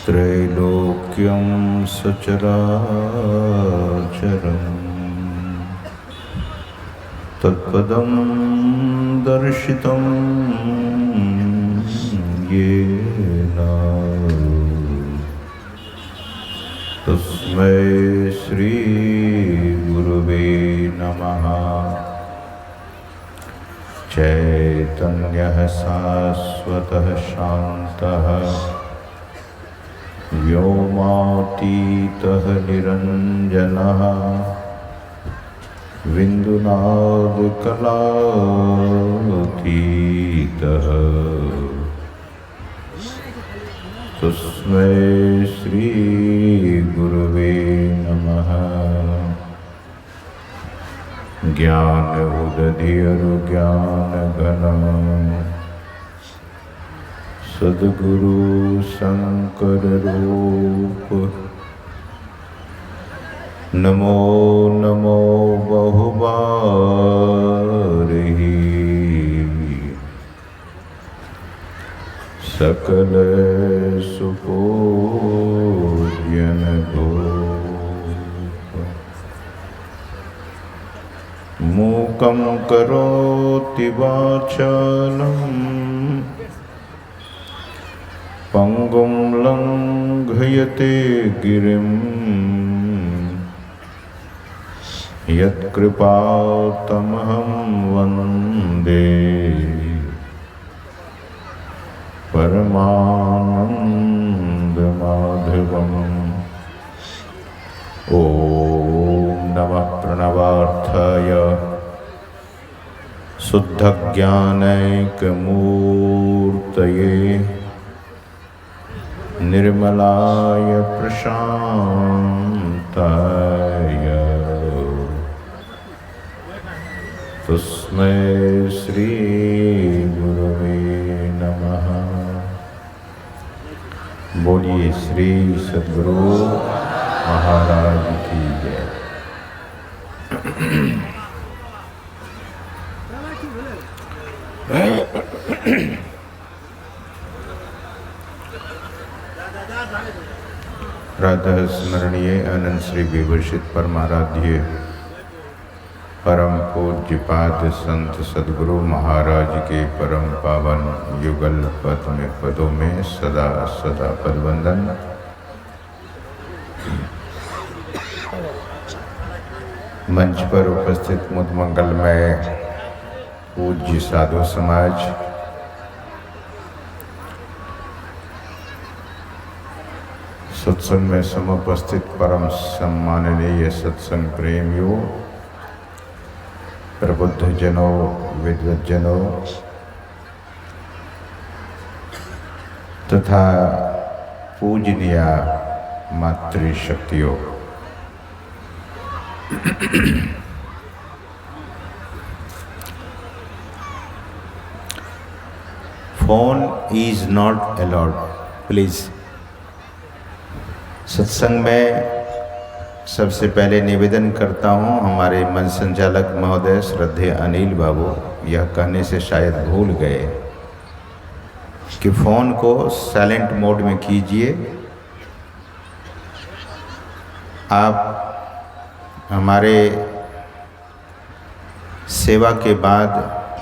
त्रैलोक्यं सचराचरम् तत्पदं दर्शितं येन तस्मै श्री गुरुवे नमः। चैतन्यः शाश्वतः शान्तः व्योमातीतः निरञ्जनः बिन्दुनादकलातीतः तस्मै श्री गुरुवे नमः। ज्ञान उदधिरु ज्ञानघन सद्गुरु शंकर रूप नमो नमो बहुबारही सकल सुपूज्यन गोप। मूकं करोति वाचालं पंगुं लंघयते गिरिं यत्कृपातमहं वन्दे परमानन्दमाधवम्। ॐ नमः प्रणवार्थाय शुद्धज्ञानैकमूर्तये निर्मलाय प्रशान्ताय तस्मै श्री गुरुवे नमः। बोलिए श्री सद्गुरु महाराज की जय। राधा स्मरणीय अनंत श्री विभूषित परमाराध्य परम पूज्य पाद संत सद्गुरु महाराज के परम पावन युगल पदों में सदा सदा पदवंदन। मंच पर उपस्थित मुद मंगलमय पूज्य साधु समाज, सत्संग में समुपस्थित परम सम्माननीय सत्संग प्रेमियों, प्रबुद्ध जनों, विद्वज्जनों तथा पूजनीय मातृशक्तियों, phone is not allowed please. सत्संग में सबसे पहले निवेदन करता हूं, हमारे मंच संचालक महोदय श्रद्धेय अनिल बाबू यह कहने से शायद भूल गए कि फ़ोन को साइलेंट मोड में कीजिए। आप हमारे सेवा के बाद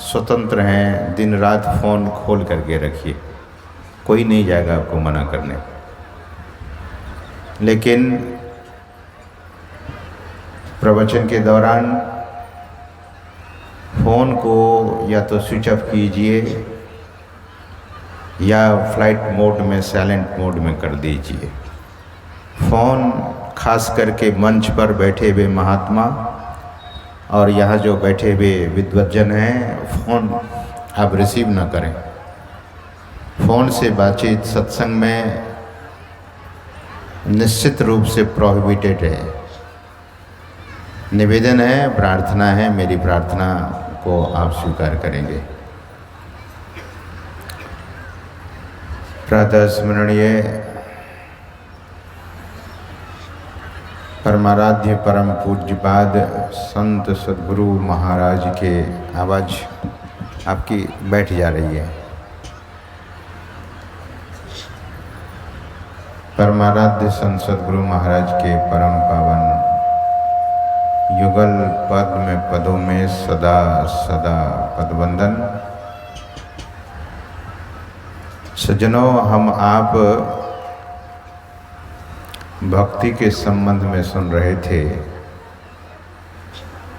स्वतंत्र हैं, दिन रात फ़ोन खोल करके रखिए, कोई नहीं जाएगा आपको मना करने। लेकिन प्रवचन के दौरान फ़ोन को या तो स्विच ऑफ कीजिए या फ्लाइट मोड में, साइलेंट मोड में कर दीजिए। फ़ोन खास करके मंच पर बैठे हुए महात्मा और यहाँ जो बैठे हुए विद्वज्जन हैं, फ़ोन आप रिसीव ना करें। फ़ोन से बातचीत सत्संग में निश्चित रूप से प्रोहिबिटेड है। निवेदन है, प्रार्थना है, मेरी प्रार्थना को आप स्वीकार करेंगे। प्रातः स्मरणीय परमाराध्य परम पूज्यपाद संत सद्गुरु महाराज के आवाज़ आपकी बैठ जा रही है। परमाराध्य संत सद्गुरु महाराज के परम पावन युगल पद में पदों में सदा सदा पदवंदन। सज्जनों, हम आप भक्ति के संबंध में सुन रहे थे।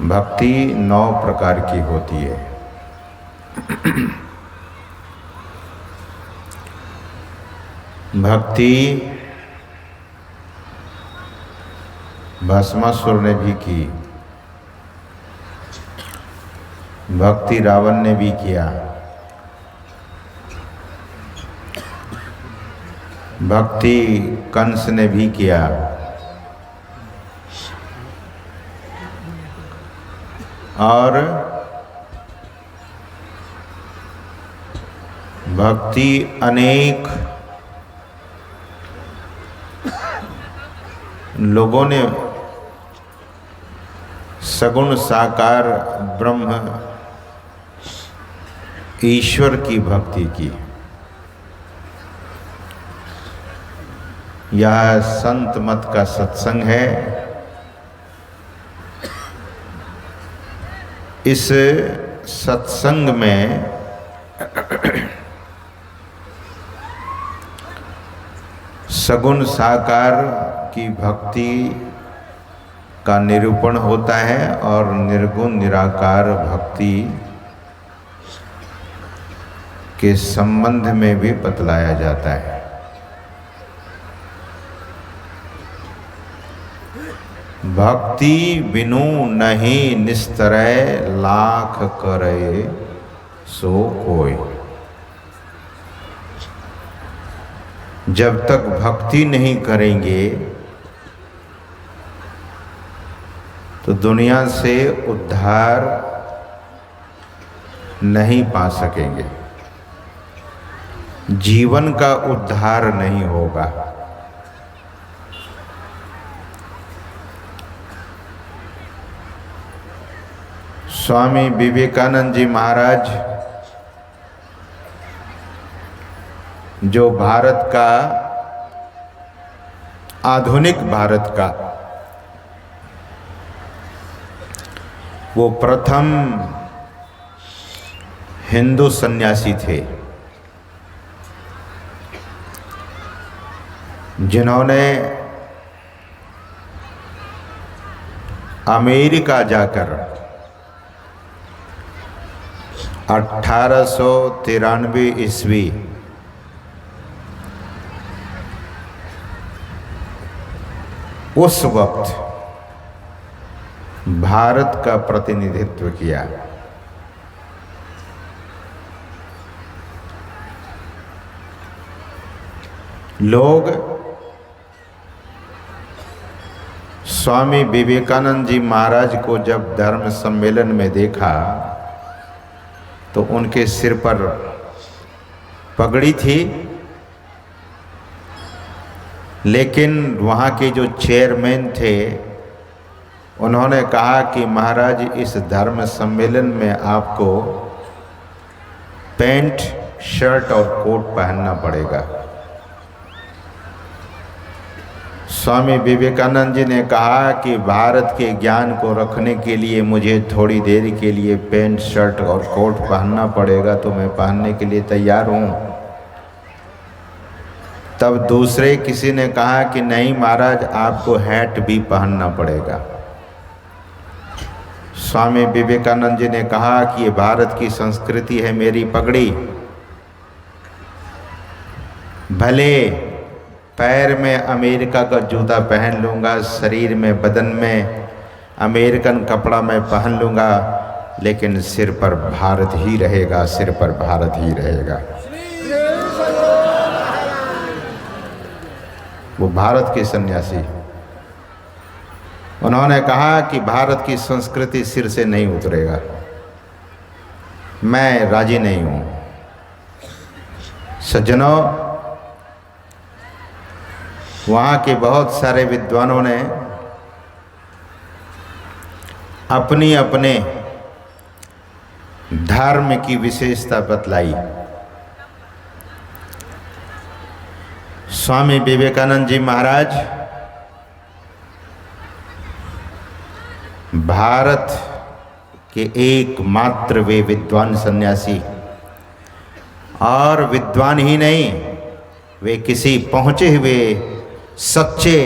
भक्ति 9 प्रकार की होती है। भक्ति भस्मासुर ने भी की, भक्ति रावण ने भी किया, भक्ति कंस ने भी किया, और भक्ति अनेक लोगों ने सगुण साकार ब्रह्म ईश्वर की भक्ति की। यह संत मत का सत्संग है। इस सत्संग में सगुण साकार की भक्ति का निरूपण होता है और निर्गुण निराकार भक्ति के संबंध में भी बतलाया जाता है। भक्ति बिनु नहीं निस्तरय, लाख करे सो कोई। जब तक भक्ति नहीं करेंगे तो दुनिया से उद्धार नहीं पा सकेंगे, जीवन का उद्धार नहीं होगा। स्वामी विवेकानंद जी महाराज, जो भारत का, आधुनिक भारत का वो प्रथम हिंदू सन्यासी थे, जिन्होंने अमेरिका जाकर 1893 ईस्वी उस वक्त भारत का प्रतिनिधित्व किया। लोग स्वामी विवेकानंद जी महाराज को जब धर्म सम्मेलन में देखा तो उनके सिर पर पगड़ी थी, लेकिन वहाँ के जो चेयरमैन थे उन्होंने कहा कि महाराज, इस धर्म सम्मेलन में आपको पैंट, शर्ट और कोट पहनना पड़ेगा। स्वामी विवेकानंद जी ने कहा कि भारत के ज्ञान को रखने के लिए मुझे थोड़ी देर के लिए पैंट, शर्ट और कोट पहनना पड़ेगा, तो मैं पहनने के लिए तैयार हूँ। तब दूसरे किसी ने कहा कि नहीं महाराज, आपको हैट भी पहनना पड़ेगा। स्वामी विवेकानंद जी ने कहा कि ये भारत की संस्कृति है, मेरी पगड़ी भले पैर में अमेरिका का जूता पहन लूँगा, शरीर में, बदन में अमेरिकन कपड़ा मैं पहन लूँगा, लेकिन सिर पर भारत ही रहेगा, सिर पर भारत ही रहेगा। वो भारत के सन्यासी, उन्होंने कहा कि भारत की संस्कृति सिर से नहीं उतरेगा, मैं राजी नहीं हूँ। सज्जनों, वहाँ के बहुत सारे विद्वानों ने अपनी अपने धर्म की विशेषता बतलाई। स्वामी विवेकानंद जी महाराज भारत के एकमात्र वे विद्वान सन्यासी, और विद्वान ही नहीं, वे किसी पहुँचे हुए सच्चे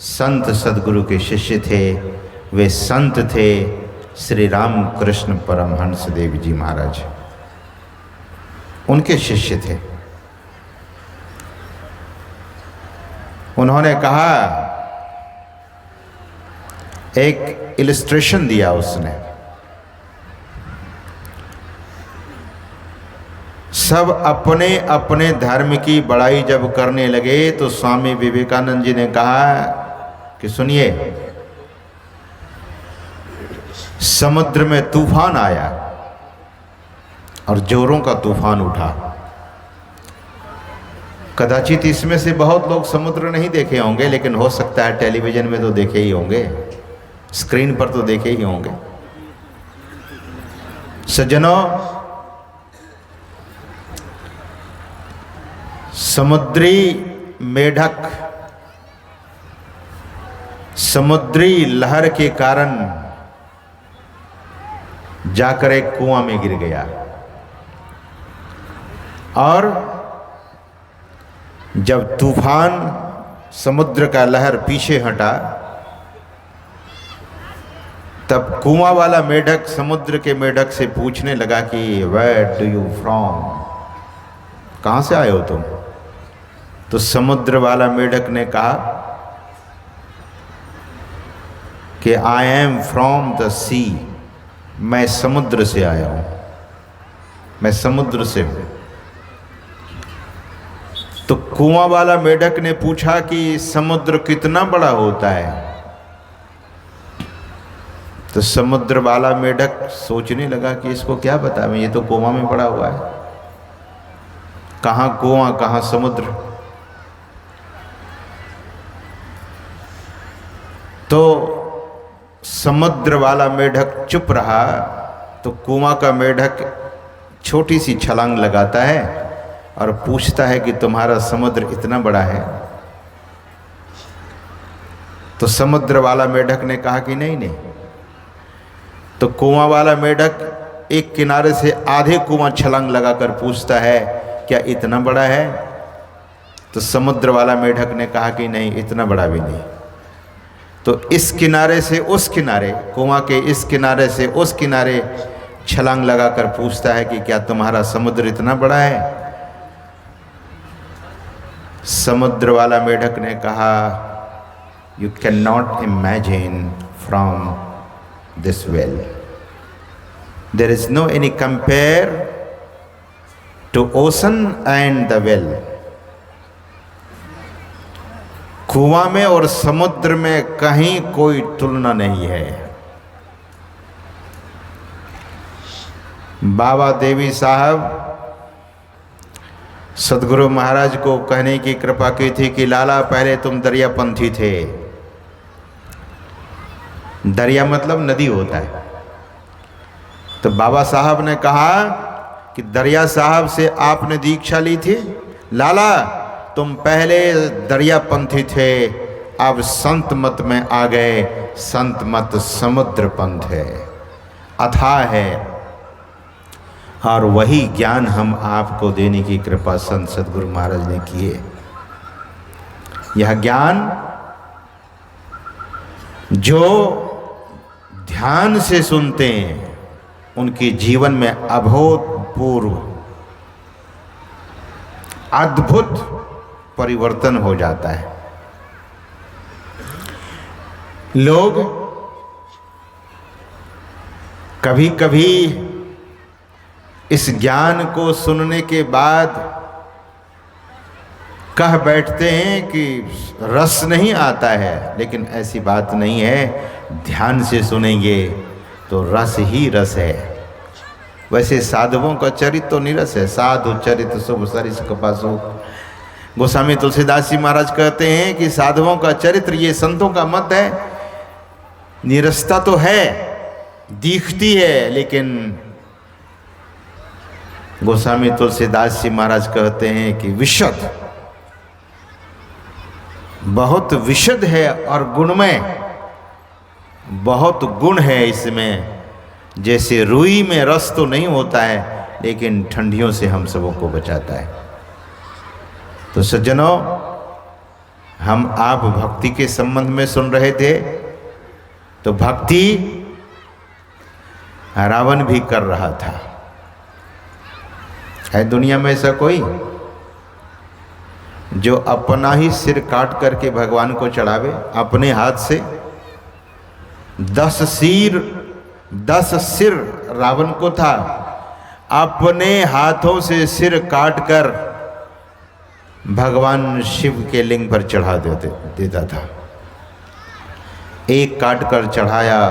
संत सद्गुरु के शिष्य थे। वे संत थे श्री रामकृष्ण परमहंस देव जी महाराज, उनके शिष्य थे। उन्होंने कहा, एक इलस्ट्रेशन दिया उसने, सब अपने अपने धर्म की बड़ाई जब करने लगे तो स्वामी विवेकानंद जी ने कहा कि सुनिए, समुद्र में तूफान आया और जोरों का तूफान उठा। कदाचित इसमें से बहुत लोग समुद्र नहीं देखे होंगे, लेकिन हो सकता है टेलीविजन में तो देखे ही होंगे, स्क्रीन पर तो देखे ही होंगे। सज्जनों, समुद्री मेढक समुद्री लहर के कारण जाकर एक कुआं में गिर गया, और जब तूफान समुद्र का लहर पीछे हटा, तब कुआं वाला मेढक समुद्र के मेढक से पूछने लगा कि वेयर डू यू फ्रॉम, कहाँ से आए हो तुम? तो समुद्र वाला मेढक ने कहा कि आई एम फ्रॉम द सी, मैं समुद्र से आया हूं, मैं समुद्र से हूं। तो कुआं वाला मेढक ने पूछा कि समुद्र कितना बड़ा होता है? तो समुद्र वाला मेढक सोचने लगा कि इसको क्या पता, मैं ये तो कुआं में पड़ा हुआ है, कहां कुआं कहां समुद्र। तो समुद्र वाला मेढक चुप रहा, तो कुआं का मेढक छोटी सी छलांग लगाता है और पूछता है कि तुम्हारा समुद्र इतना बड़ा है? तो समुद्र वाला मेढक ने कहा कि नहीं नहीं। तो कुआं वाला मेढक एक किनारे से आधे कुआं छलांग लगाकर पूछता है, क्या इतना बड़ा है? तो समुद्र वाला मेढक ने कहा कि नहीं, इतना बड़ा भी नहीं। तो इस किनारे से उस किनारे, कुआं के इस किनारे से उस किनारे छलांग लगाकर पूछता है कि क्या तुम्हारा समुद्र इतना बड़ा है? समुद्र वाला मेढक ने कहा, you can not imagine from this well, there is no any compare to ocean and the well. कुआं में और समुद्र में कहीं कोई तुलना नहीं है। बाबा देवी साहब सद्गुरु महाराज को कहने की कृपा की थी कि लाला, पहले तुम दरियापंथी थे। दरिया मतलब नदी होता है। तो बाबा साहब ने कहा कि दरिया साहब से आपने दीक्षा ली थी? लाला, तुम पहले दरियापंथी थे, अब संत मत में आ गए। संत मत समुद्र पंथ है, अथाह है, और वही ज्ञान हम आपको देने की कृपा संत सद्गुरु महाराज ने की है। यह ज्ञान जो ध्यान से सुनते हैं, उनके जीवन में अभूतपूर्व अद्भुत परिवर्तन हो जाता है। लोग कभी कभी इस ज्ञान को सुनने के बाद कह बैठते हैं कि रस नहीं आता है, लेकिन ऐसी बात नहीं है। ध्यान से सुनेंगे तो रस ही रस है। वैसे साधुओं का चरित्र तो निरस है। साधु चरित्र शुभ सरिस कपासु। गोस्वामी तुलसीदास जी महाराज कहते हैं कि साधुओं का चरित्र, ये संतों का मत है, निरसता तो है, दिखती है, लेकिन गोस्वामी तुलसीदास जी महाराज कहते हैं कि विशद बहुत विशद है और गुणमय, बहुत गुण है इसमें। जैसे रुई में रस तो नहीं होता है, लेकिन ठंडियों से हम सबों को बचाता है। तो सज्जनों, हम आप भक्ति के संबंध में सुन रहे थे, तो भक्ति रावण भी कर रहा था। है दुनिया में ऐसा कोई जो अपना ही सिर काट करके भगवान को चढ़ावे अपने हाथ से? 10 सिर रावण को था, अपने हाथों से सिर काटकर भगवान शिव के लिंग पर चढ़ा देता था। एक काट कर चढ़ाया,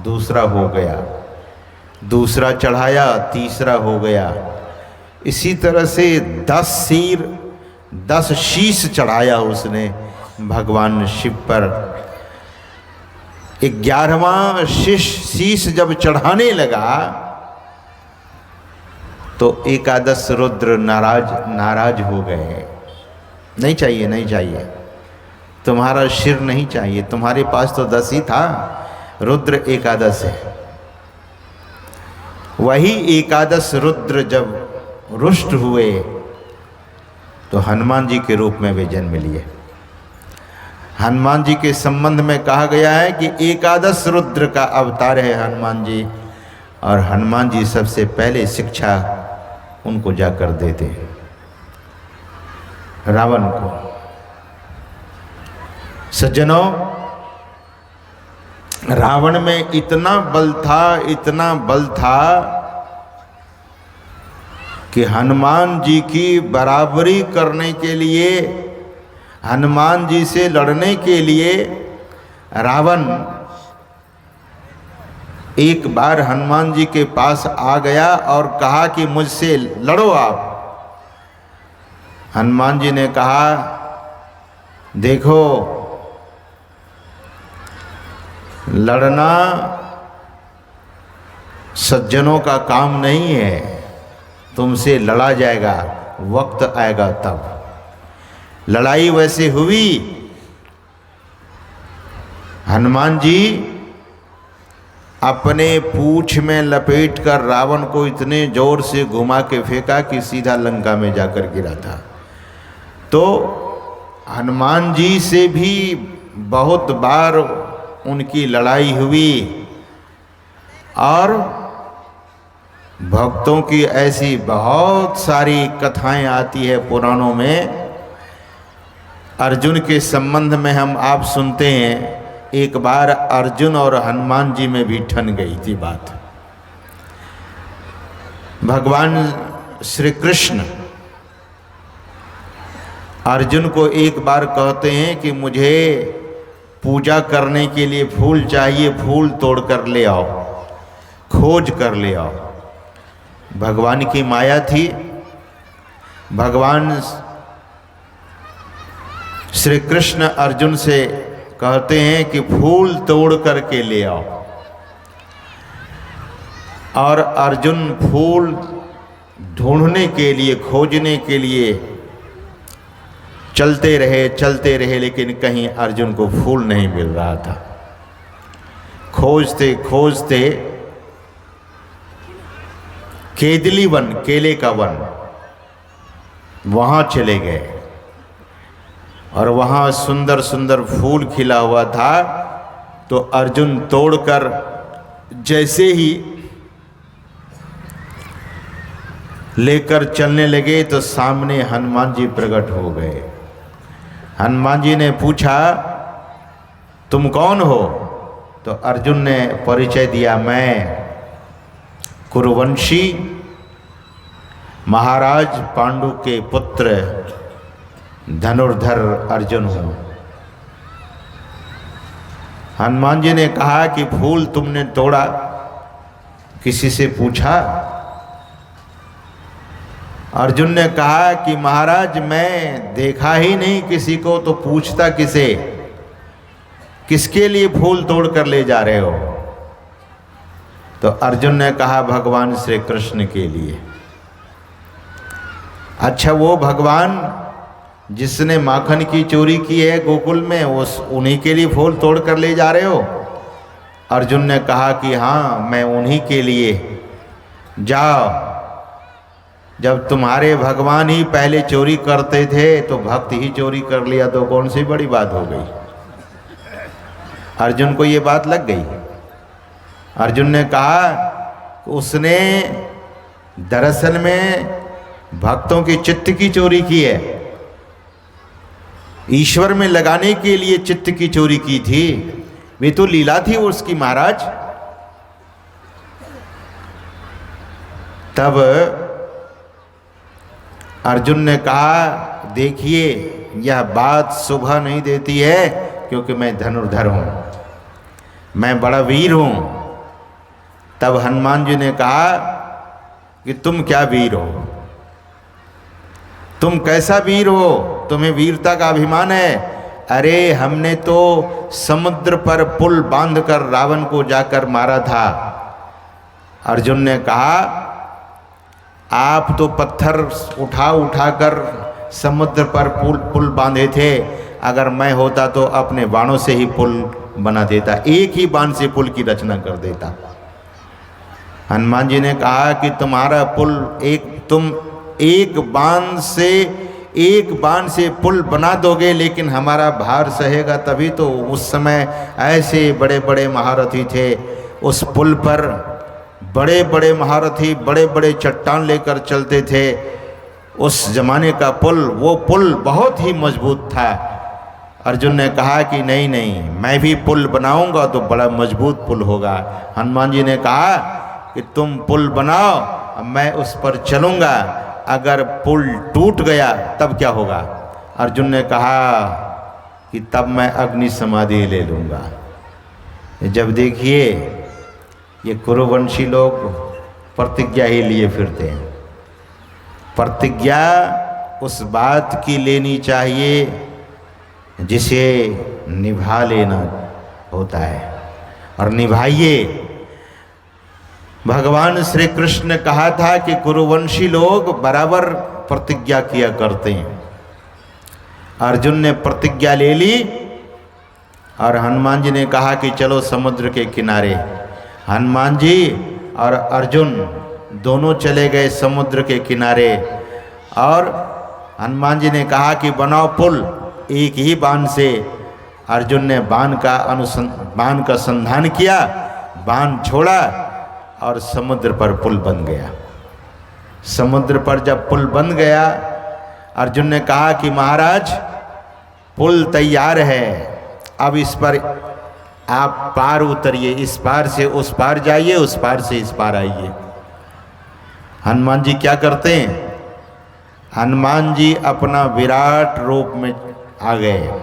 दूसरा हो गया, दूसरा चढ़ाया, तीसरा हो गया। इसी तरह से 10 सिर 10 शीश चढ़ाया उसने भगवान शिव पर। 11वां शीश जब चढ़ाने लगा तो एकादश रुद्र नाराज हो गए। नहीं चाहिए, नहीं चाहिए, तुम्हारा सिर नहीं चाहिए, तुम्हारे पास तो 10 ही था, रुद्र एकादश है। वही एकादश रुद्र जब रुष्ट हुए तो हनुमान जी के रूप में वे जन्म लिए। हनुमान जी के संबंध में कहा गया है कि एकादश रुद्र का अवतार है हनुमान जी, और हनुमान जी सबसे पहले शिक्षा उनको जाकर देते रावण को। सज्जनों, रावण में इतना बल था, इतना बल था कि हनुमान जी की बराबरी करने के लिए, हनुमान जी से लड़ने के लिए रावण एक बार हनुमान जी के पास आ गया और कहा कि मुझसे लड़ो आप। हनुमान जी ने कहा, देखो, लड़ना सज्जनों का काम नहीं है, तुमसे लड़ा जाएगा, वक्त आएगा तब। लड़ाई वैसे हुई। हनुमान जी अपने पूंछ में लपेटकर रावण को इतने जोर से घुमा के फेंका कि सीधा लंका में जाकर गिरा था। तो हनुमान जी से भी बहुत बार उनकी लड़ाई हुई, और भक्तों की ऐसी बहुत सारी कथाएं आती है पुराणों में। अर्जुन के संबंध में हम आप सुनते हैं, एक बार अर्जुन और हनुमान जी में भी ठन गई थी बात। भगवान श्री कृष्ण अर्जुन को एक बार कहते हैं कि मुझे पूजा करने के लिए फूल चाहिए, फूल तोड़ कर ले आओ, खोज कर ले आओ। भगवान की माया थी। भगवान श्री कृष्ण अर्जुन से कहते हैं कि फूल तोड़ करके ले आओ, और अर्जुन फूल ढूंढने के लिए, खोजने के लिए चलते रहे, लेकिन कहीं अर्जुन को फूल नहीं मिल रहा था। खोजते खोजते केदली वन, केले का वन, वहाँ चले गए, और वहाँ सुंदर सुंदर फूल खिला हुआ था। तो अर्जुन तोड़कर जैसे ही लेकर चलने लगे तो सामने हनुमान जी प्रकट हो गए। हनुमान जी ने पूछा, तुम कौन हो? तो अर्जुन ने परिचय दिया, मैं कुरुवंशी महाराज पांडु के पुत्र धनुर्धर अर्जुन हूँ। हनुमान जी ने कहा कि फूल तुमने तोड़ा, किसी से पूछा? अर्जुन ने कहा कि महाराज मैं देखा ही नहीं किसी को, तो पूछता किसे? किसके लिए फूल तोड़ कर ले जा रहे हो? तो अर्जुन ने कहा भगवान श्री कृष्ण के लिए। अच्छा, वो भगवान जिसने माखन की चोरी की है गोकुल में, उस उन्हीं के लिए फूल तोड़ कर ले जा रहे हो? अर्जुन ने कहा कि हाँ, मैं उन्हीं के लिए। जाओ, जब तुम्हारे भगवान ही पहले चोरी करते थे तो भक्त ही चोरी कर लिया तो कौन सी बड़ी बात हो गई? अर्जुन को ये बात लग गई। अर्जुन ने कहा उसने दरअसल में भक्तों के चित्त की चोरी की है, ईश्वर में लगाने के लिए चित्त की चोरी की थी। वे तो लीला थी उसकी महाराज। तब अर्जुन ने कहा देखिए, यह बात शोभा नहीं देती है, क्योंकि मैं धनुर्धर हूं, मैं बड़ा वीर हूं। तब हनुमान जी ने कहा कि तुम क्या वीर हो, तुम कैसा वीर हो, तुम्हें वीरता का अभिमान है? अरे हमने तो समुद्र पर पुल बांधकर रावण को जाकर मारा था। अर्जुन ने कहा आप तो पत्थर उठा उठाकर समुद्र पर पुल बांधे थे, अगर मैं होता तो अपने बाणों से ही पुल बना देता, एक ही बाण से पुल की रचना कर देता। हनुमान जी ने कहा कि तुम्हारा पुल तुम एक बाण से पुल बना दोगे, लेकिन हमारा भार सहेगा तभी तो। उस समय ऐसे बड़े बड़े महारथी थे, उस पुल पर बड़े बड़े महारथी बड़े बड़े चट्टान लेकर चलते थे। उस जमाने का पुल, वो पुल बहुत ही मजबूत था। अर्जुन ने कहा कि नहीं नहीं, मैं भी पुल बनाऊंगा तो बड़ा मजबूत पुल होगा। हनुमान जी ने कहा कि तुम पुल बनाओ, मैं उस पर चलूंगा, अगर पुल टूट गया तब क्या होगा? अर्जुन ने कहा कि तब मैं अग्नि समाधि ले लूंगा। जब देखिए ये कुरुवंशी लोग प्रतिज्ञा ही लिए फिरते हैं। प्रतिज्ञा उस बात की लेनी चाहिए जिसे निभा लेना होता है, और निभाइए। भगवान श्री कृष्ण ने कहा था कि कुरुवंशी लोग बराबर प्रतिज्ञा किया करते हैं। अर्जुन ने प्रतिज्ञा ले ली और हनुमान जी ने कहा कि चलो समुद्र के किनारे। हनुमान जी और अर्जुन दोनों चले गए समुद्र के किनारे, और हनुमान जी ने कहा कि बनाओ पुल एक ही बाण से। अर्जुन ने बाण का संधान किया, बाण छोड़ा और समुद्र पर पुल बन गया। समुद्र पर जब पुल बन गया, अर्जुन ने कहा कि महाराज पुल तैयार है, अब इस पर आप पार उतरिए, इस पार से उस पार जाइए, उस पार से इस पार आइए। हनुमान जी क्या करते हैं? हनुमान जी अपना विराट रूप में आ गए।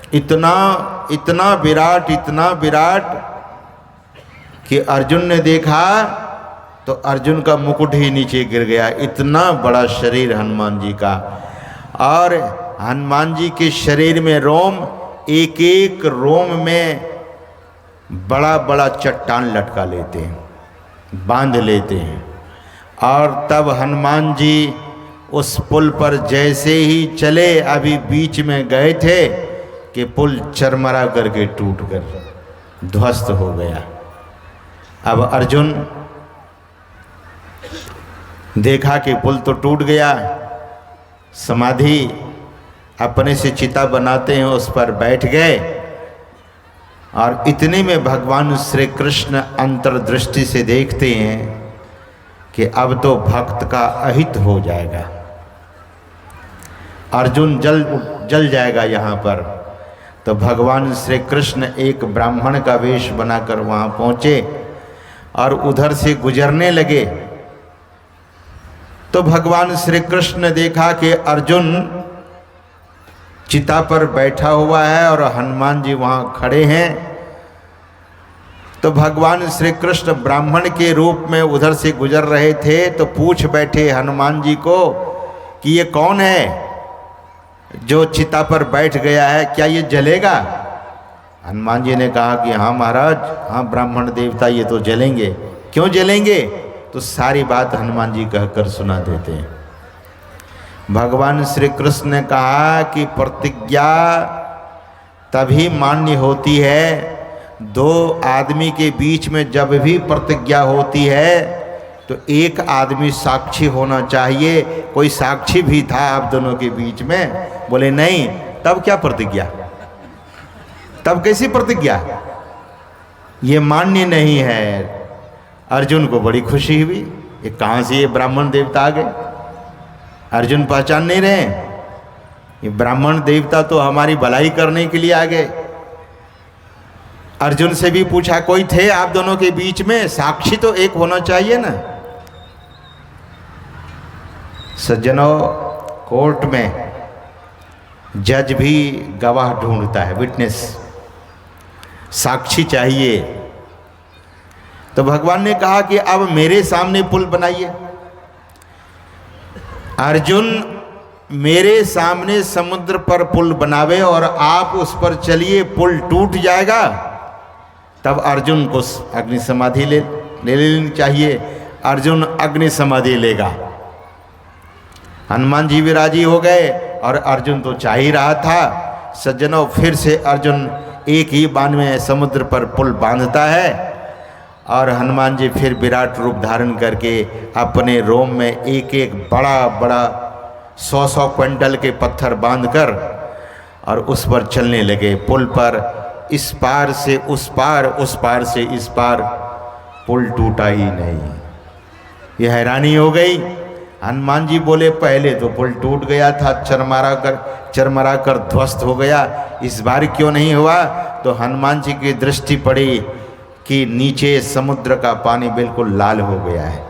इतना विराट कि अर्जुन ने देखा तो अर्जुन का मुकुट ही नीचे गिर गया। इतना बड़ा शरीर हनुमान जी का, और हनुमान जी के शरीर में रोम, एक एक रोम में बड़ा बड़ा चट्टान लटका लेते हैं, बांध लेते हैं। और तब हनुमान जी उस पुल पर जैसे ही चले, अभी बीच में गए थे कि पुल चरमरा करके टूट कर ध्वस्त हो गया। अब अर्जुन देखा कि पुल तो टूट गया, समाधि अपने से चिता बनाते हैं, उस पर बैठ गए। और इतने में भगवान श्री कृष्ण अंतर्दृष्टि से देखते हैं कि अब तो भक्त का अहित हो जाएगा, अर्जुन जल जाएगा यहाँ पर। तो भगवान श्री कृष्ण एक ब्राह्मण का वेश बनाकर वहाँ पहुँचे और उधर से गुजरने लगे। तो भगवान श्री कृष्ण ने देखा कि अर्जुन चिता पर बैठा हुआ है और हनुमान जी वहाँ खड़े हैं। तो भगवान श्री कृष्ण ब्राह्मण के रूप में उधर से गुजर रहे थे, तो पूछ बैठे हनुमान जी को कि ये कौन है जो चिता पर बैठ गया है, क्या ये जलेगा? हनुमान जी ने कहा कि हाँ महाराज, हाँ ब्राह्मण देवता, ये तो जलेंगे। क्यों जलेंगे? तो सारी बात हनुमान जी कहकर सुना देते हैं। भगवान श्री कृष्ण ने कहा कि प्रतिज्ञा तभी मान्य होती है, दो आदमी के बीच में जब भी प्रतिज्ञा होती है तो एक आदमी साक्षी होना चाहिए। कोई साक्षी भी था आप दोनों के बीच में? बोले नहीं। तब क्या प्रतिज्ञा? तब कैसी प्रतिज्ञा? ये मान्य नहीं है। अर्जुन को बड़ी खुशी हुई, ये कहाँ से ये ब्राह्मण देवता आ गए? अर्जुन पहचान नहीं रहे, ये ब्राह्मण देवता तो हमारी भलाई करने के लिए आ गए। अर्जुन से भी पूछा, कोई थे आप दोनों के बीच में? साक्षी तो एक होना चाहिए ना। सज्जनों, कोर्ट में जज भी गवाह ढूंढता है, विटनेस, साक्षी चाहिए। तो भगवान ने कहा कि अब मेरे सामने पुल बनाइए। अर्जुन मेरे सामने समुद्र पर पुल बनावे और आप उस पर चलिए, पुल टूट जाएगा। तब अर्जुन को अग्नि समाधि ले लेनी चाहिए। अर्जुन अग्नि समाधि लेगा। हनुमान जी भी राजी हो गए और अर्जुन तो चाह ही रहा था। सज्जनों, फिर से अर्जुन एक ही बाण में समुद्र पर पुल बांधता है और हनुमान जी फिर विराट रूप धारण करके अपने रोम में एक एक बड़ा बड़ा 100-100 क्विंटल के पत्थर बांधकर और उस पर चलने लगे। पुल पर इस पार से उस पार, उस पार से इस पार, पुल टूटा ही नहीं। यह हैरानी हो गई। हनुमान जी बोले, पहले तो पुल टूट गया था, चरमरा कर ध्वस्त हो गया, इस बार क्यों नहीं हुआ? तो हनुमान जी की दृष्टि पड़ी कि नीचे समुद्र का पानी बिल्कुल लाल हो गया है।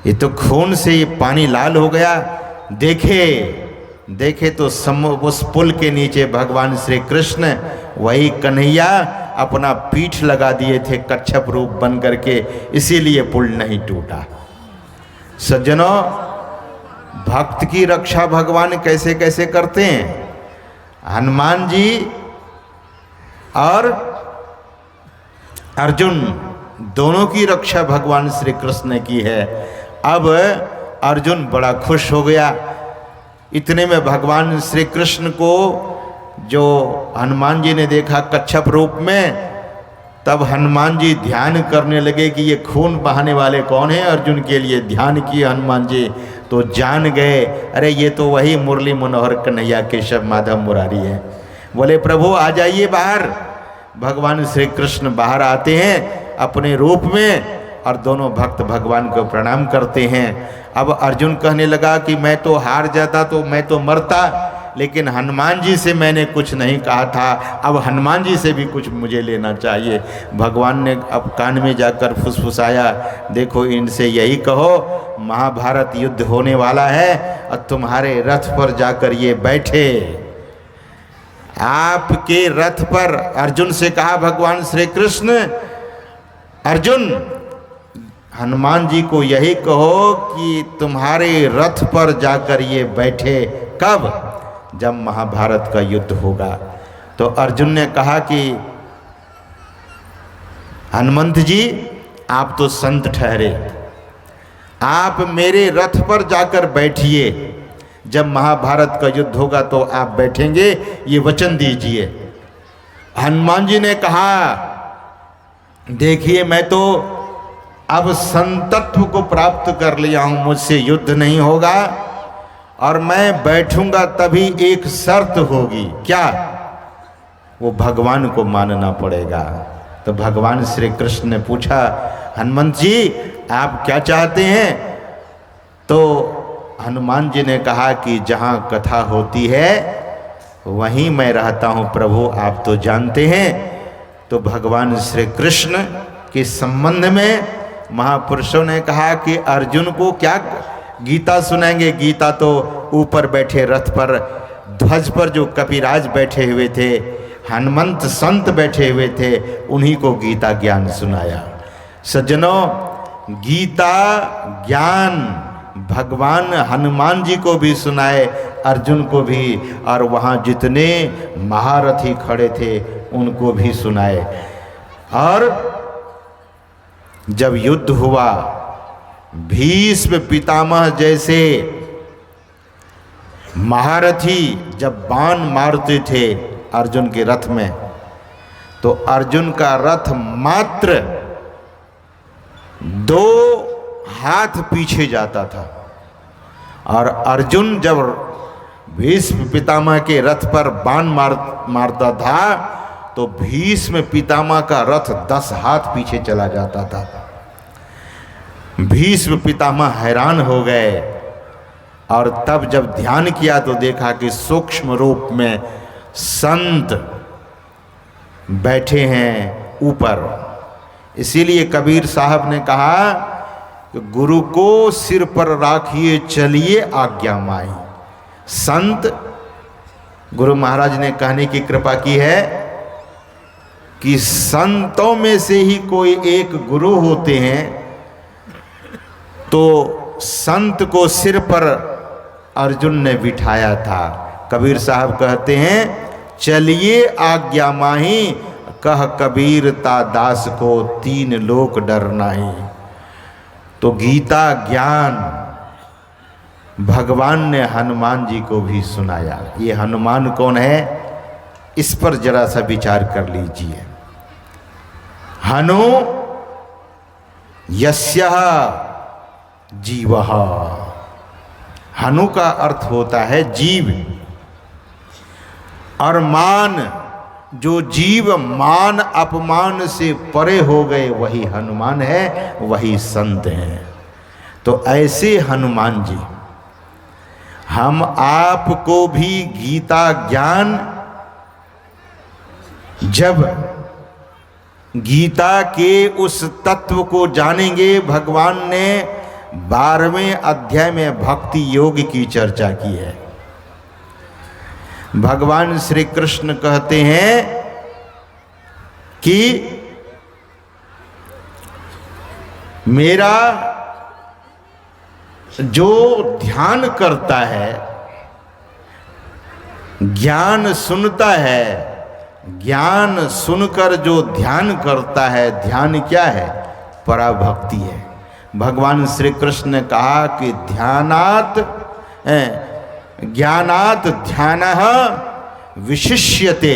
ये तो खून से ये पानी लाल हो गया। देखे तो उस पुल के नीचे भगवान श्री कृष्ण, वही कन्हैया, अपना पीठ लगा दिए थे कच्छप रूप बन करके, इसीलिए पुल नहीं टूटा। सज्जनों, भक्त की रक्षा भगवान कैसे कैसे करते हैं। हनुमान जी और अर्जुन दोनों की रक्षा भगवान श्री कृष्ण ने की है। अब अर्जुन बड़ा खुश हो गया। इतने में भगवान श्री कृष्ण को जो हनुमान जी ने देखा कच्छप रूप में, तब हनुमान जी ध्यान करने लगे कि ये खून बहाने वाले कौन हैं। अर्जुन के लिए ध्यान किए हनुमान जी, तो जान गए, अरे ये तो वही मुरली मनोहर कन्हैया केशव माधव मुरारी है। बोले, प्रभु आ जाइए बाहर। भगवान श्री कृष्ण बाहर आते हैं अपने रूप में और दोनों भक्त भगवान को प्रणाम करते हैं। अब अर्जुन कहने लगा कि मैं तो हार जाता तो मैं तो मरता, लेकिन हनुमान जी से मैंने कुछ नहीं कहा था, अब हनुमान जी से भी कुछ मुझे लेना चाहिए। भगवान ने अब कान में जाकर फुसफुसाया, देखो इनसे यही कहो महाभारत युद्ध होने वाला है और तुम्हारे रथ पर जाकर ये बैठे। आपके रथ पर, अर्जुन से कहा भगवान श्री कृष्ण, अर्जुन हनुमान जी को यही कहो कि तुम्हारे रथ पर जाकर ये बैठे। कब? जब महाभारत का युद्ध होगा। तो अर्जुन ने कहा कि हनुमंत जी, आप तो संत ठहरे, आप मेरे रथ पर जाकर बैठिए, जब महाभारत का युद्ध होगा तो आप बैठेंगे, ये वचन दीजिए। हनुमान जी ने कहा, देखिए मैं तो अब संतत्व को प्राप्त कर लिया हूं, मुझसे युद्ध नहीं होगा और मैं बैठूंगा तभी एक शर्त होगी। क्या? वो भगवान को मानना पड़ेगा। तो भगवान श्री कृष्ण ने पूछा, हनुमंत जी आप क्या चाहते हैं? तो हनुमान जी ने कहा कि जहाँ कथा होती है वहीं मैं रहता हूँ प्रभु, आप तो जानते हैं। तो भगवान श्री कृष्ण के संबंध में महापुरुषों ने कहा कि अर्जुन को क्या गीता सुनाएंगे। गीता तो ऊपर बैठे रथ पर ध्वज पर जो कपिराज बैठे हुए थे, हनुमंत संत बैठे हुए थे, उन्हीं को गीता ज्ञान सुनाया। सज्जनों, गीता ज्ञान भगवान हनुमान जी को भी सुनाए, अर्जुन को भी, और वहाँ जितने महारथी खड़े थे उनको भी सुनाए। और जब युद्ध हुआ, भीष्म पितामह जैसे महारथी जब बाण मारते थे अर्जुन के रथ में, तो अर्जुन का रथ मात्र 2 हाथ पीछे जाता था, और अर्जुन जब भीष्म पितामह के रथ पर बाण मारता था तो भीष्म पितामह का रथ 10 हाथ पीछे चला जाता था। भीष्म पितामह हैरान हो गए, और तब जब ध्यान किया तो देखा कि सूक्ष्म रूप में संत बैठे हैं ऊपर। इसीलिए कबीर साहब ने कहा कि गुरु को सिर पर राखिए चलिए आज्ञा माई। संत, गुरु महाराज ने कहने की कृपा की है कि संतों में से ही कोई एक गुरु होते हैं, तो संत को सिर पर अर्जुन ने बिठाया था। कबीर साहब कहते हैं, चलिए आज्ञा माही, कह कबीर ता दास को 3 लोक डर नाही। तो गीता ज्ञान भगवान ने हनुमान जी को भी सुनाया। ये हनुमान कौन है, इस पर जरा सा विचार कर लीजिए। हनु यस्यः जीवः, हनु का अर्थ होता है जीव, और मान, जो जीव मान अपमान से परे हो गए वही हनुमान है, वही संत हैं। तो ऐसे हनुमान जी हम आपको भी गीता ज्ञान, जब गीता के उस तत्व को जानेंगे, भगवान ने 12वें अध्याय में भक्ति योग की चर्चा की है। भगवान श्री कृष्ण कहते हैं कि मेरा जो ध्यान करता है, ज्ञान सुनता है, ज्ञान सुनकर जो ध्यान करता है, ध्यान क्या है, पराभक्ति है। भगवान श्री कृष्ण ने कहा कि ध्यानात् ज्ञानात् ध्यानः विशिष्यते।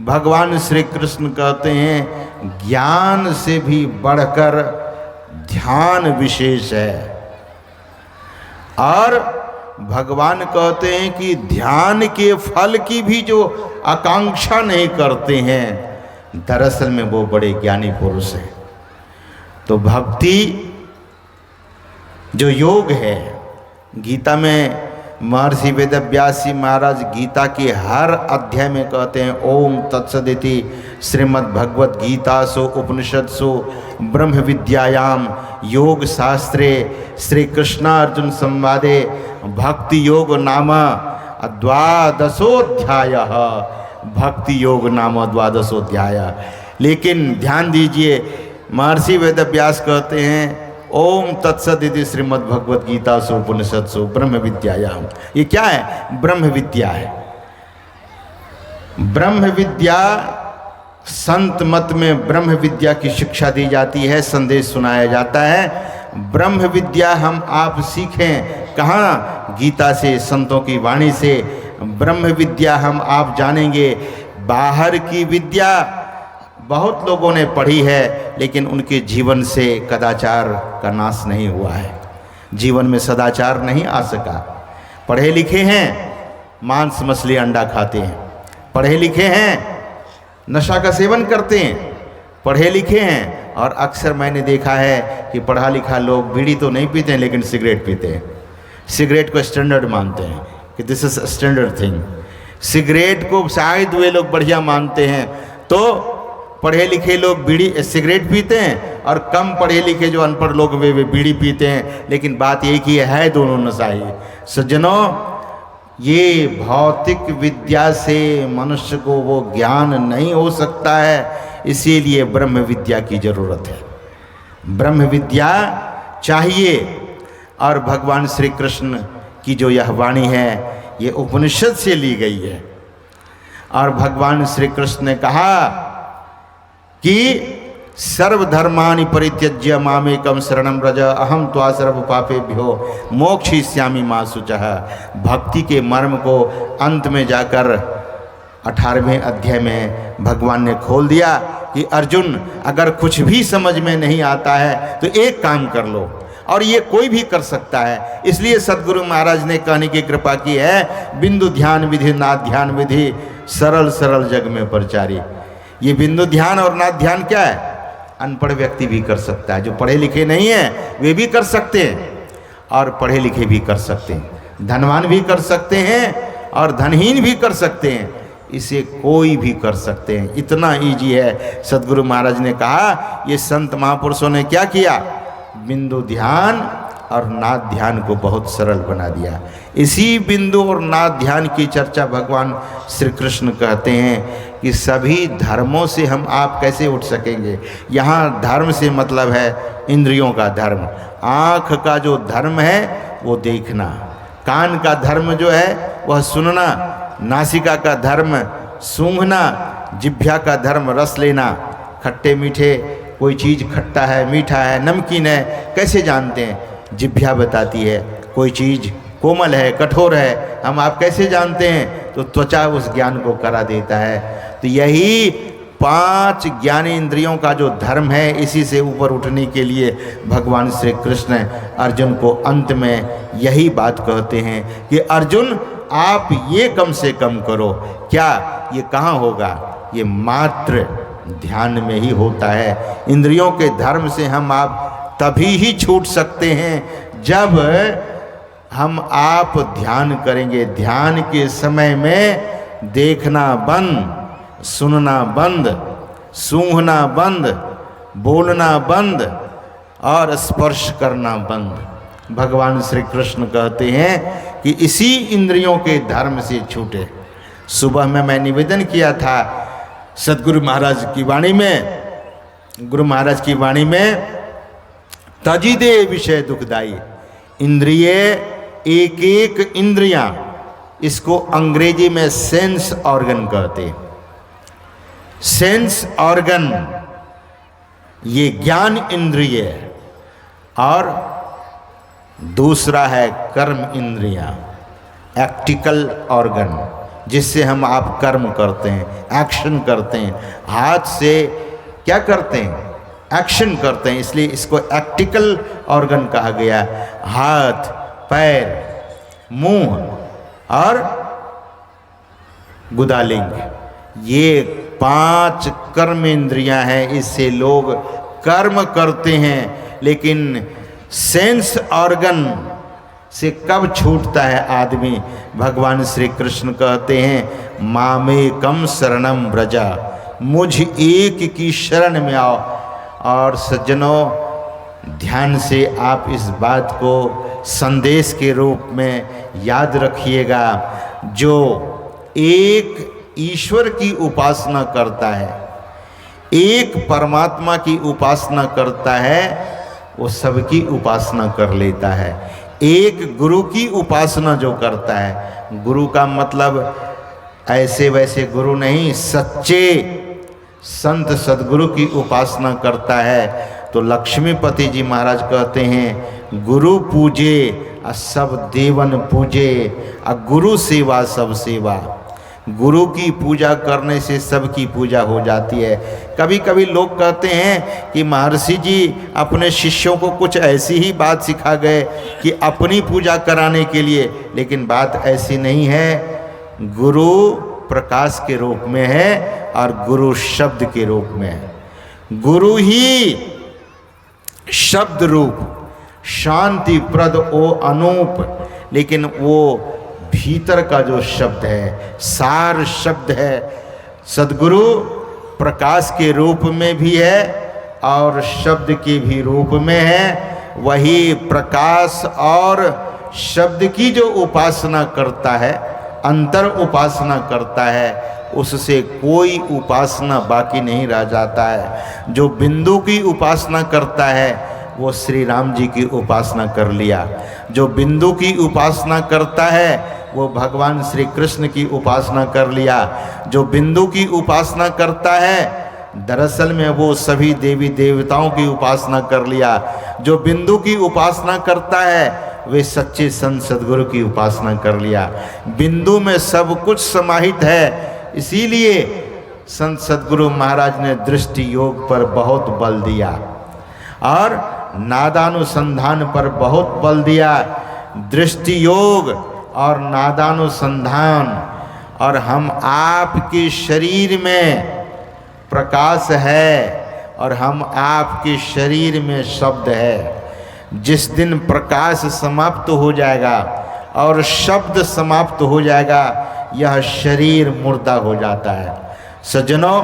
भगवान श्री कृष्ण कहते हैं ज्ञान से भी बढ़कर ध्यान विशेष है। और भगवान कहते हैं कि ध्यान के फल की भी जो आकांक्षा नहीं करते हैं, दरअसल में वो बड़े ज्ञानी पुरुष हैं। तो भक्ति जो योग है, गीता में महर्षि वेदव्यास जी महाराज गीता के हर अध्याय में कहते हैं ओम तत्सदिति श्रीमद् भगवत गीतासु उपनिषत्सु ब्रह्म विद्यायाम योग शास्त्रे श्री कृष्णार्जुन संवादे भक्ति योग नाम द्वादशोऽध्याय, भक्ति योग नाम द्वादशोऽध्याय। लेकिन ध्यान दीजिए, महर्षि वेदव्यास कहते हैं ओम तत्सदिति श्रीमद् भगवत गीतासु उपनिषत्सु ब्रह्म विद्यायाम। ये क्या है, ब्रह्म विद्या है। ब्रह्म विद्या, संत मत में ब्रह्म विद्या की शिक्षा दी जाती है, संदेश सुनाया जाता है। ब्रह्म विद्या हम आप सीखें कहाँ, गीता से, संतों की वाणी से। ब्रह्म विद्या हम आप जानेंगे। बाहर की विद्या बहुत लोगों ने पढ़ी है, लेकिन उनके जीवन से कदाचार का नाश नहीं हुआ है, जीवन में सदाचार नहीं आ सका। पढ़े लिखे हैं, मांस मछली अंडा खाते हैं, पढ़े लिखे हैं, नशा का सेवन करते हैं, पढ़े लिखे हैं। और अक्सर मैंने देखा है कि पढ़ा लिखा लोग बीड़ी तो नहीं पीते हैं, लेकिन सिगरेट पीते हैं। सिगरेट को स्टैंडर्ड मानते हैं कि this is standard thing. Cigarette को शायद वे लोग बढ़िया मानते हैं, तो पढ़े लिखे लोग बीड़ी सिगरेट पीते हैं, और कम पढ़े लिखे जो अनपढ़ लोग वे बीड़ी पीते हैं। लेकिन बात एक ही है, दोनों नशा ही। सज्जनों, ये भौतिक विद्या से मनुष्य को वो ज्ञान नहीं हो सकता है, इसीलिए ब्रह्म विद्या की जरूरत है। ब्रह्म विद्या चाहिए। और भगवान श्री कृष्ण की जो यह वाणी है, ये उपनिषद से ली गई है। और भगवान श्री कृष्ण ने कहा कि सर्वधर्मानि परित्यज्य मामेकं शरणं व्रज अहम त्वा सर्व पापेभ्यो मोक्षयिष्यामि मा शुचः। भक्ति के मर्म को अंत में जाकर 18वें अध्याय में भगवान ने खोल दिया कि अर्जुन, अगर कुछ भी समझ में नहीं आता है तो एक काम कर लो, और ये कोई भी कर सकता है। इसलिए सद्गुरु महाराज ने कहने की कृपा की है, बिंदु ध्यान विधि नाद ध्यान विधि सरल सरल जग में प्रचारी। ये बिंदु ध्यान और नाद ध्यान क्या है? अनपढ़ व्यक्ति भी कर सकता है, जो पढ़े लिखे नहीं है वे भी कर सकते हैं, और पढ़े लिखे भी कर सकते हैं, धनवान भी कर सकते हैं और धनहीन भी कर सकते हैं, इसे कोई भी कर सकते हैं। इतना ईजी है। सद्गुरु महाराज ने कहा, ये संत महापुरुषों ने क्या किया? बिंदु ध्यान और नाद ध्यान को बहुत सरल बना दिया। इसी बिंदु और नाद ध्यान की चर्चा भगवान श्री कृष्ण कहते हैं कि सभी धर्मों से हम आप कैसे उठ सकेंगे। यहाँ धर्म से मतलब है इंद्रियों का धर्म। आँख का जो धर्म है वो देखना, कान का धर्म जो है वह सुनना, नासिका का धर्म सूंघना, जिह्वा का धर्म रस लेना। खट्टे मीठे, कोई चीज़ खट्टा है, मीठा है, नमकीन है, कैसे जानते हैं? जिह्वा बताती है। कोई चीज़ कोमल है, कठोर है, हम आप कैसे जानते हैं? तो त्वचा उस ज्ञान को करा देता है। तो यही 5 ज्ञानी इंद्रियों का जो धर्म है, इसी से ऊपर उठने के लिए भगवान श्री कृष्ण अर्जुन को अंत में यही बात कहते हैं कि अर्जुन, आप ये कम से कम करो। क्या? ये कहाँ होगा? ये मात्र ध्यान में ही होता है। इंद्रियों के धर्म से हम आप तभी ही छूट सकते हैं जब हम आप ध्यान करेंगे। ध्यान के समय में देखना बंद, सुनना बंद, सूंघना बंद, बोलना बंद और स्पर्श करना बंद। भगवान श्री कृष्ण कहते हैं कि इसी इंद्रियों के धर्म से छूटे। सुबह में मैं निवेदन किया था सद्गुरु महाराज की वाणी में, गुरु महाराज की वाणी में, तजी दे विषय दुखदाई। इंद्रिय, एक एक इंद्रियां, इसको अंग्रेजी में सेंस ऑर्गन कहते। सेंस ऑर्गन ये ज्ञान इंद्रिय, और दूसरा है कर्म इंद्रियां, एक्टिकल ऑर्गन, जिससे हम आप कर्म करते हैं, एक्शन करते हैं। हाथ से क्या करते हैं? एक्शन करते हैं, इसलिए इसको एक्टिकल ऑर्गन कहा गया। हाथ, पैर, मुंह और गुदालिंग, ये 5 कर्म इंद्रियां हैं, इससे लोग कर्म करते हैं। लेकिन सेंस ऑर्गन से कब छूटता है आदमी? भगवान श्री कृष्ण कहते हैं, मामेकम शरणम व्रजा, मुझ एक की शरण में आओ। और सज्जनों, ध्यान से आप इस बात को संदेश के रूप में याद रखिएगा। जो एक ईश्वर की उपासना करता है, एक परमात्मा की उपासना करता है, वो सबकी उपासना कर लेता है। एक गुरु की उपासना जो करता है, गुरु का मतलब ऐसे वैसे गुरु नहीं, सच्चे संत सद्गुरु की उपासना करता है, तो लक्ष्मीपति जी महाराज कहते हैं, गुरु पूजे और सब देवन पूजे, और गुरु सेवा सब सेवा। गुरु की पूजा करने से सबकी पूजा हो जाती है। कभी कभी लोग कहते हैं कि महर्षि जी अपने शिष्यों को कुछ ऐसी ही बात सिखा गए कि अपनी पूजा कराने के लिए, लेकिन बात ऐसी नहीं है। गुरु प्रकाश के रूप में है और गुरु शब्द के रूप में है। गुरु ही शब्द रूप, शांति प्रद ओ अनूप, लेकिन वो भीतर का जो शब्द है, सार शब्द है। सद्गुरु प्रकाश के रूप में भी है और शब्द के भी रूप में है। वही प्रकाश और शब्द की जो उपासना करता है, अंतर उपासना करता है, उससे कोई उपासना बाकी नहीं रह जाता है। जो बिंदु की उपासना करता है वो श्री राम जी की उपासना कर लिया। जो बिंदु की उपासना करता है वो भगवान श्री कृष्ण की उपासना कर लिया। जो बिंदु की उपासना करता है दरअसल में वो सभी देवी देवताओं की उपासना कर लिया। जो बिंदु की उपासना करता है वे सच्चे संत सद्गुरु की उपासना कर लिया। बिंदु में सब कुछ समाहित है, इसीलिए संत सद्गुरु महाराज ने दृष्टि योग पर बहुत बल दिया और नादानुसंधान पर बहुत बल दिया। दृष्टि योग और नादानुसंधान, और हम आपके शरीर में प्रकाश है और हम आपके शरीर में शब्द है। जिस दिन प्रकाश समाप्त हो जाएगा और शब्द समाप्त हो जाएगा, यह शरीर मुर्दा हो जाता है। सज्जनों,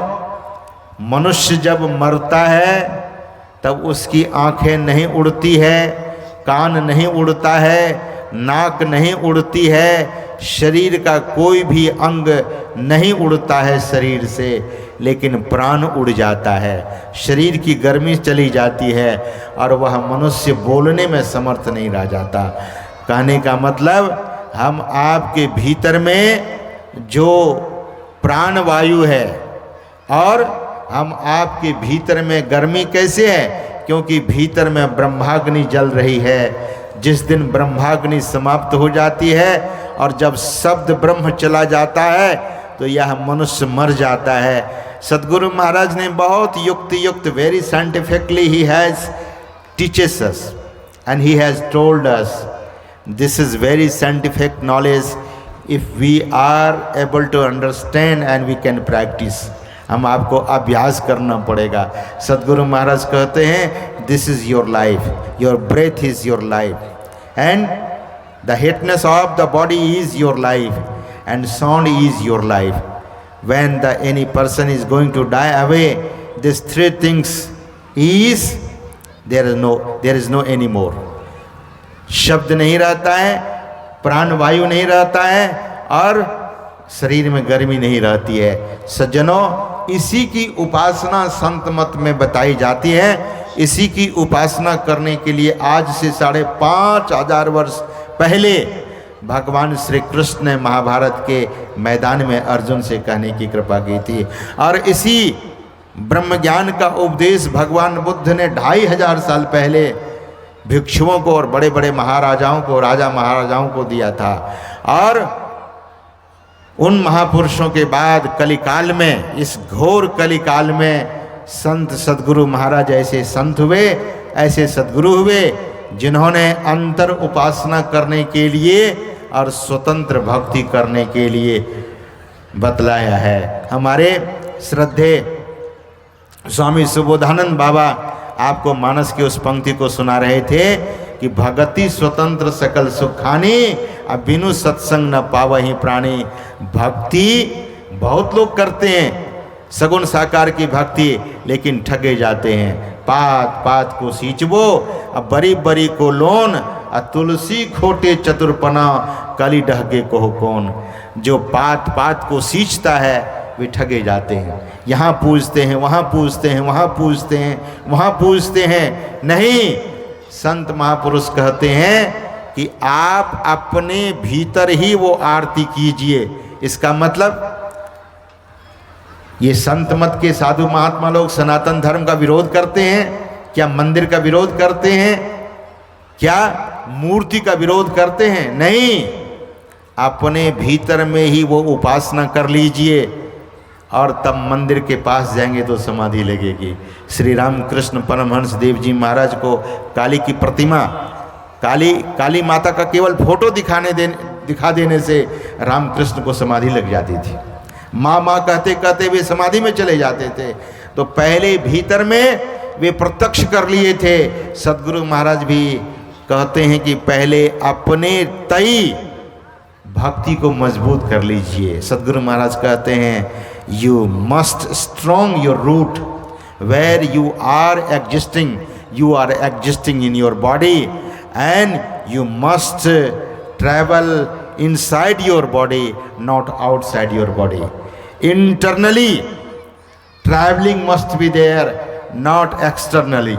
मनुष्य जब मरता है तब उसकी आंखें नहीं उड़ती है, कान नहीं उड़ता है, नाक नहीं उड़ती है, शरीर का कोई भी अंग नहीं उड़ता है शरीर से, लेकिन प्राण उड़ जाता है। शरीर की गर्मी चली जाती है और वह मनुष्य बोलने में समर्थ नहीं रह जाता। कहने का मतलब, हम आपके भीतर में जो प्राण वायु है और हम आपके भीतर में गर्मी कैसे है, क्योंकि भीतर में ब्रह्माग्नि जल रही है। जिस दिन ब्रह्माग्नि समाप्त हो जाती है और जब शब्द ब्रह्म चला जाता है तो यह मनुष्य मर जाता है। सद्गुरु महाराज ने बहुत युक्त very scientifically he has teaches us and he has told us this is very scientific knowledge if we are able to understand and we can practise. हम आपको अभ्यास करना पड़ेगा। सद्गुरु महाराज कहते हैं, this is your life, your breath is your life and the hitness of the body is your life and sound is your life. When the any person is going to die away, this three things is there is no any more. शब्द नहीं रहता है, प्राण वायु नहीं रहता है और शरीर में गर्मी नहीं रहती है। सज्जनों, इसी की उपासना संत मत में बताई जाती है। इसी की उपासना करने के लिए आज से 5,500 वर्ष पहले भगवान श्री कृष्ण ने महाभारत के मैदान में अर्जुन से कहने की कृपा की थी। और इसी ब्रह्म ज्ञान का उपदेश भगवान बुद्ध ने 2500 साल पहले भिक्षुओं को और बड़े बड़े महाराजाओं को, राजा महाराजाओं को दिया था। और उन महापुरुषों के बाद कलिकाल में, इस घोर कलिकाल में संत सद्गुरु महाराज ऐसे संत हुए, ऐसे सद्गुरु हुए जिन्होंने अंतर उपासना करने के लिए और स्वतंत्र भक्ति करने के लिए बतलाया है। हमारे श्रद्धे स्वामी सुबोधानंद बाबा आपको मानस की उस पंक्ति को सुना रहे थे कि भगति स्वतंत्र सकल सुखानी, अब बिनु सत्संग न पावहि प्राणी। भक्ति बहुत लोग करते हैं, सगुण साकार की भक्ति, लेकिन ठगे जाते हैं। पात पात को सींचबो, अब बरी बरी को लोन, तुलसी खोटे चतुरपना, कली डहके को कौन। जो पात पात को सींचता है वे ठगे जाते हैं। यहाँ पूजते हैं, वहाँ पूजते हैं, वहाँ पूजते हैं, वहाँ पूजते हैं। नहीं, संत महापुरुष कहते हैं कि आप अपने भीतर ही वो आरती कीजिए। इसका मतलब ये संत मत के साधु महात्मा लोग सनातन धर्म का विरोध करते हैं क्या? मंदिर का विरोध करते हैं क्या? मूर्ति का विरोध करते हैं? नहीं, अपने भीतर में ही वो उपासना कर लीजिए और तब मंदिर के पास जाएंगे तो समाधि लगेगी। श्री राम कृष्ण परमहंस देव जी महाराज को काली की प्रतिमा, काली माता का केवल फोटो दिखा देने से रामकृष्ण को समाधि लग जाती थी। माँ माँ कहते कहते वे समाधि में चले जाते थे। तो पहले भीतर में वे प्रत्यक्ष कर लिए थे। सद्गुरु महाराज भी कहते हैं कि पहले अपने तई भक्ति को मजबूत कर लीजिए। सद्गुरु महाराज कहते हैं, you must strong your root where you are existing in your body and you must travel inside your body, not outside your body. Internally, traveling must be there, not externally.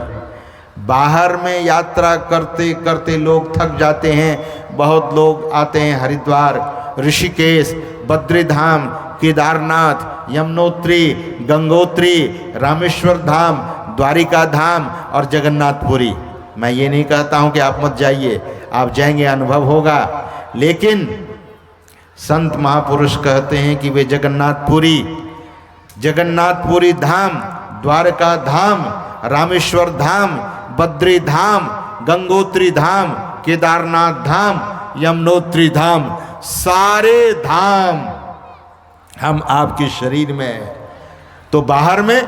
बाहर में यात्रा करते करते लोग थक जाते हैं। बहुत लोग आते हैं हरिद्वार, ऋषिकेश, बद्रीधाम, केदारनाथ, यमुनोत्री, गंगोत्री, रामेश्वर धाम, द्वारिका धाम और जगन्नाथपुरी। मैं ये नहीं कहता हूँ कि आप मत जाइए, आप जाएंगे अनुभव होगा, लेकिन संत महापुरुष कहते हैं कि वे जगन्नाथपुरी धाम, द्वारका धाम, रामेश्वर धाम, बद्री धाम, गंगोत्री धाम, केदारनाथ धाम, यमुनोत्री धाम, सारे धाम हम आपके शरीर में हैं। तो बाहर में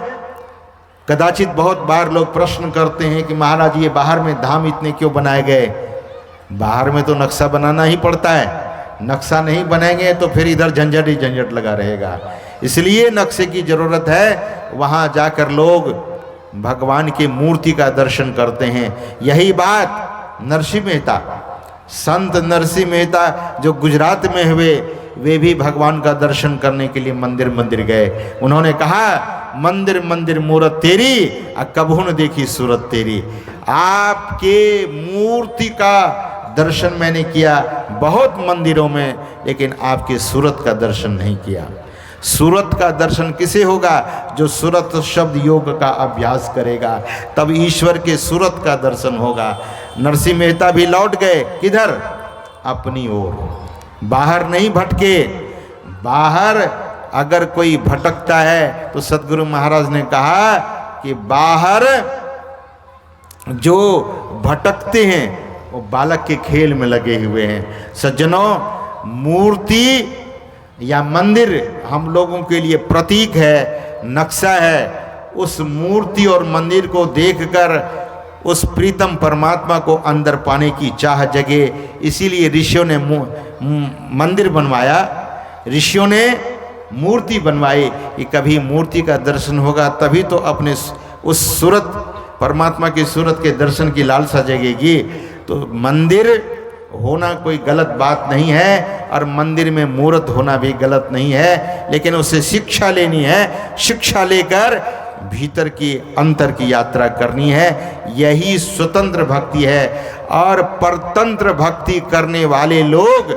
कदाचित बहुत बार लोग प्रश्न करते हैं कि महाराज ये बाहर में धाम इतने क्यों बनाए गए? बाहर में तो नक्शा बनाना ही पड़ता है, नक्शा नहीं बनाएंगे तो फिर इधर झंझट ही झंझट लगा रहेगा। इसलिए नक्शे की जरूरत है, वहाँ जाकर लोग भगवान की मूर्ति का दर्शन करते हैं। यही बात नरसिंह मेहता, संत नरसिंह मेहता जो गुजरात में हुए, वे भी भगवान का दर्शन करने के लिए मंदिर गए। उन्होंने कहा मंदिर मंदिर मूरत तेरी, कबहू न देखी सूरत तेरी। आपके मूर्ति का दर्शन मैंने किया बहुत मंदिरों में, लेकिन आपके सूरत का दर्शन नहीं किया। सूरत का दर्शन किसे होगा? जो सूरत शब्द योग का अभ्यास करेगा, तब ईश्वर के सूरत का दर्शन होगा। नरसिंह मेहता भी लौट गए, किधर? अपनी ओर, बाहर नहीं भटके। बाहर अगर कोई भटकता है तो सदगुरु महाराज ने कहा कि बाहर जो भटकते हैं वो बालक के खेल में लगे हुए हैं। सज्जनों, मूर्ति या मंदिर हम लोगों के लिए प्रतीक है, नक्शा है। उस मूर्ति और मंदिर को देखकर उस प्रीतम परमात्मा को अंदर पाने की चाह जगे। इसीलिए ऋषियों ने मंदिर बनवाया, ऋषियों ने मूर्ति बनवाई कि कभी मूर्ति का दर्शन होगा तभी तो अपने उस सूरत, परमात्मा की सूरत के दर्शन की लालसा जगेगी। तो मंदिर होना कोई गलत बात नहीं है और मंदिर में मूर्त होना भी गलत नहीं है, लेकिन उससे शिक्षा लेनी है। शिक्षा लेकर भीतर की अंतर की यात्रा करनी है। यही स्वतंत्र भक्ति है। और परतंत्र भक्ति करने वाले लोग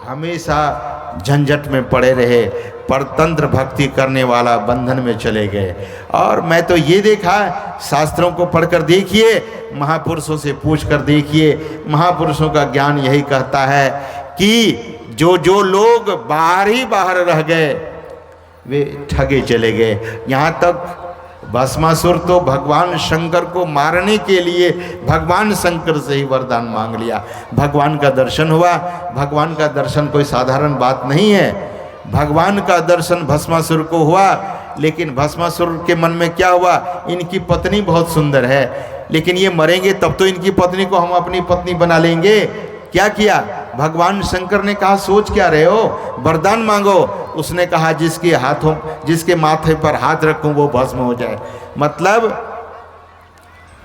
हमेशा झंझट में पड़े रहे, परतंत्र भक्ति करने वाला बंधन में चले गए। और मैं तो ये देखा, शास्त्रों को पढ़कर देखिए, महापुरुषों से पूछकर देखिए, महापुरुषों का ज्ञान यही कहता है कि जो लोग बाहर रह गए वे ठगे चले गए। यहाँ तक भस्मासुर तो भगवान शंकर को मारने के लिए भगवान शंकर से ही वरदान मांग लिया। भगवान का दर्शन हुआ। भगवान का दर्शन कोई साधारण बात नहीं है। भगवान का दर्शन भस्मासुर को हुआ, लेकिन भस्मासुर के मन में क्या हुआ? इनकी पत्नी बहुत सुंदर है, लेकिन ये मरेंगे तब तो इनकी पत्नी को हम अपनी पत्नी बना लेंगे। क्या किया? भगवान शंकर ने कहा सोच क्या रहे हो, वरदान मांगो। उसने कहा जिसके माथे पर हाथ रखूं वो भस्म हो जाए। मतलब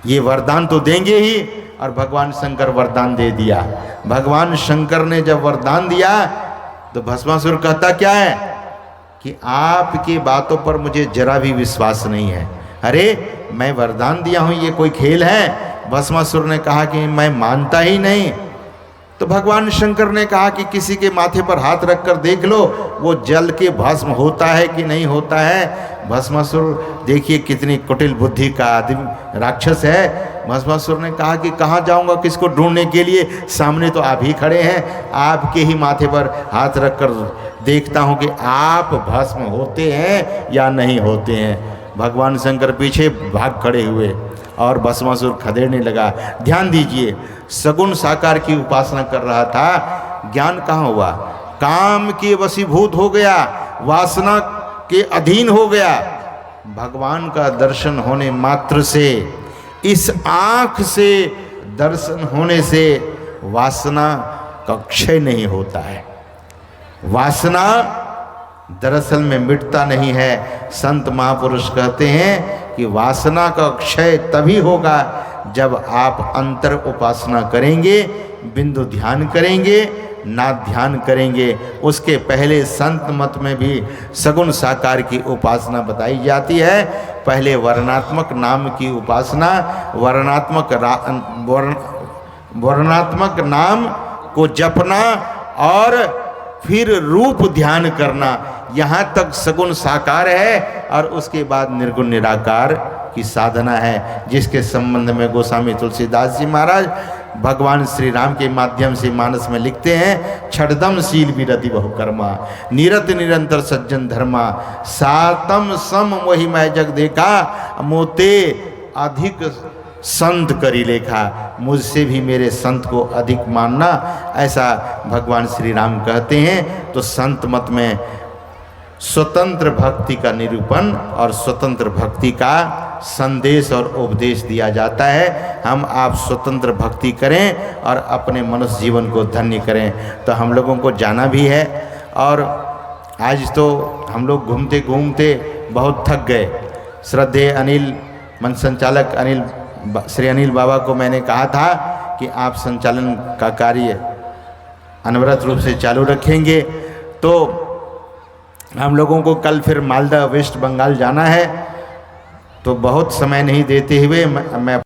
ये वरदान तो देंगे ही, और भगवान शंकर वरदान दे दिया। भगवान शंकर ने जब वरदान दिया तो भस्मासुर कहता क्या है कि आपकी बातों पर मुझे जरा भी विश्वास नहीं है। अरे मैं वरदान दिया हूं, ये कोई खेल है? भस्मासुर ने कहा कि मैं मानता ही नहीं। तो भगवान शंकर ने कहा कि किसी के माथे पर हाथ रखकर देख लो वो जल के भस्म होता है कि नहीं होता है। भस्मासुर देखिए कितनी कुटिल बुद्धि का आदमी, राक्षस है। भस्मासुर ने कहा कि कहाँ जाऊंगा किसको ढूंढने के लिए, सामने तो आप ही खड़े हैं। आपके ही माथे पर हाथ रखकर देखता हूँ कि आप भस्म होते हैं या नहीं होते हैं। भगवान शंकर पीछे भाग खड़े हुए और भस्मासुर खदेड़ने लगा। ध्यान दीजिए, सगुण साकार की उपासना कर रहा था, ज्ञान कहाँ हुआ? काम के वशीभूत हो गया, वासना के अधीन हो गया। भगवान का दर्शन होने मात्र से, इस आँख से दर्शन होने से वासना का क्षय नहीं होता है। वासना दरअसल में मिटता नहीं है। संत महापुरुष कहते हैं कि वासना का क्षय तभी होगा जब आप अंतर उपासना करेंगे, बिंदु ध्यान करेंगे, ना ध्यान करेंगे। उसके पहले संत मत में भी सगुण साकार की उपासना बताई जाती है। पहले वर्णात्मक नाम की उपासना, वर्णात्मक नाम को जपना और फिर रूप ध्यान करना, यहाँ तक सगुण साकार है और उसके बाद निर्गुण निराकार की साधना है, जिसके संबंध में गोस्वामी तुलसीदास जी महाराज भगवान श्री राम के माध्यम से मानस में लिखते हैं, छड़दम शील विरति बहुकर्मा, निरत निरंतर सज्जन धर्मा, सातम सम वही मैं जग देखा, मोते अधिक संत करी लेखा, मुझसे भी मेरे संत को अधिक मानना, ऐसा भगवान श्री राम कहते हैं। तो संत मत में स्वतंत्र भक्ति का निरूपण और स्वतंत्र भक्ति का संदेश और उपदेश दिया जाता है। हम आप स्वतंत्र भक्ति करें और अपने मनुष्य जीवन को धन्य करें। तो हम लोगों को जाना भी है और आज तो हम लोग घूमते घूमते बहुत थक गए। श्रद्धेय अनिल मन संचालक श्री अनिल बाबा को मैंने कहा था कि आप संचालन का कार्य अनवरत रूप से चालू रखेंगे। तो हम लोगों को कल फिर मालदा वेस्ट बंगाल जाना है, तो बहुत समय नहीं देते हुए मैं